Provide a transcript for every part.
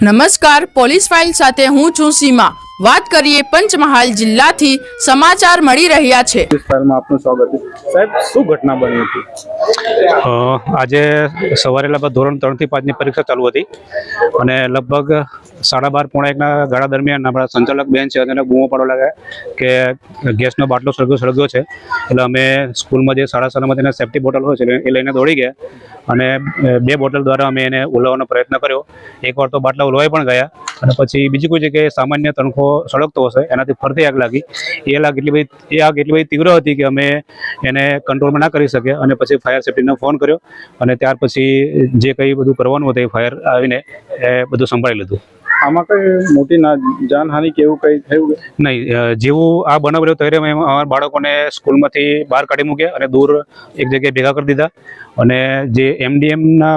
નમસ્કાર, police file સાથે હું છું સીમા। વાત કરીએ પંચમહાલ જિલ્લાથી સમાચાર મળી રહ્યા છે। ફાઇલમાં આપનું સ્વાગત છે સાહેબ। શું ઘટના બની હતી? આજે સવારે લગભગ ધોરણ 3 થી 5 ની પરીક્ષા ચાલુ હતી અને લગભગ 12:30 પોણા 1 ના ગાળા દરમિયાન આપણા સંચાલક બેન છે અને બૂમો પાડવા લાગ્યા કે ગેસનો બાટલો સળગ્યો છે। એટલે અમે સ્કૂલમાં જે શાળા શાળામાં તેના સેફ્ટી બોટલ હોય છે એ લઈને દોડી ગયા અને 2 બોટલ દ્વારા અમે એને ઉલાવવાનો પ્રયત્ન કર્યો। એકવાર તો બાટલા ઉલવાઈ પણ ગયા અને પછી બીજી કોઈ જગ્યાએ સામાન્ય તણખો સળગતો હશે એનાથી ફરતી આગ લાગી। એ આગ એટલી બધી તીવ્ર હતી કે અમે એને કંટ્રોલમાં ના કરી શક્યા અને પછી ફાયર સેફ્ટીને ફોન કર્યો અને ત્યાર પછી જે કંઈ બધું કરવાનું હતું એ ફાયર આવીને એ બધું સંભાળી લીધું। આમાં કઈ મોટી જાનહાનિ કે એવું કંઈ થયું નહીં? જેવું આ બનાવ રહ્યો ત્યારે અમે અમારા બાળકોને સ્કૂલમાંથી બહાર કાઢી મૂક્યા અને દૂર એક જગ્યાએ ભેગા કરી દીધા અને જે MDMના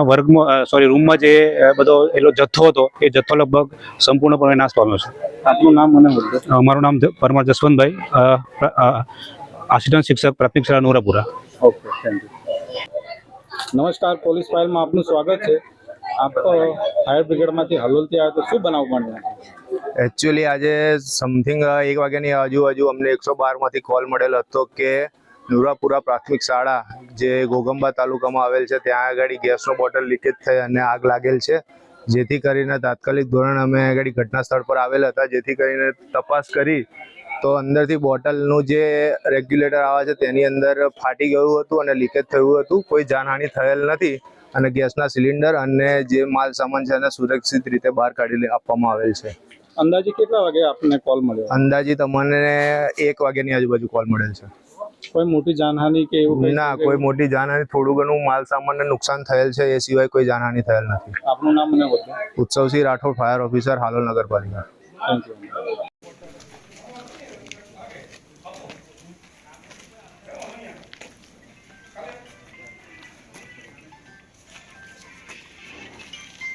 રૂમમાં જે બધો એનો જથ્થો હતો એ જથ્થો લગભગ સંપૂર્ણપણે નાશ પામ્યો છે। આપનું નામ મને બોલજો। અમારું નામ પરમાર જસવંતભાઈ, આસિસ્ટન્ટ શિક્ષક પ્રાથમિક શાળા નૂરાપુરા। Okay, thank you. નમસ્કાર, પોલીસ ફાઇલમાં આપનું સ્વાગત છે। આપ ફાયર બ્રિગેડમાંથી હલોલથી આવ્યા તો શું બનાવ બન્યો? એકચ્યુઅલી આજે સમથિંગ 1 વાગ્યાની આજુબાજુ અમને 112માંથી કોલ મળેલો હતો કે નૂરાપુરા પ્રાથમિક શાળા જે ઘોગંબા તાલુકામાં આવેલ છે ત્યાં આગળ ગેસનો બોટલ લીકેજ થઈ અને આગ લાગેલ છે। જેથી કરીને તાત્કાલિક ધોરણે અમે આગળ ઘટના સ્થળ પર આવેલ હતા। જેથી કરીને તપાસ કરી તો અંદરથી બોટલનું જે રેગ્યુલેટર આવે છે તેની અંદર ફાટી ગયું હતું અને લીકેજ થયું હતું। કોઈ જાનહાનિ થયેલ નથી અને ગેસના સિલિન્ડર અને જે માલ સામાન છે એને સુરક્ષિત રીતે બહાર કાઢી આપવામાં આવેલ છે। અંદાજે કેટલા વાગે આપને કોલ મળ્યો? અંદાજિત અમને 1 વાગ્યાની આજુબાજુ કોલ મળેલ છે। કોઈ મોટી જાનહાનિ કે એવું? ના, કોઈ મોટી જાનહાનિ, થોડું ઘણું માલ સામાનને નુકસાન થયેલ છે, એ સિવાય કોઈ જાનહાનિ થયેલ નથી। આપનું નામ મને બોલજો। ઉત્સવસિંહ રાઠોડ, ફાયર ઓફિસર, હાલોલ નગરપાલિકા। Thank you.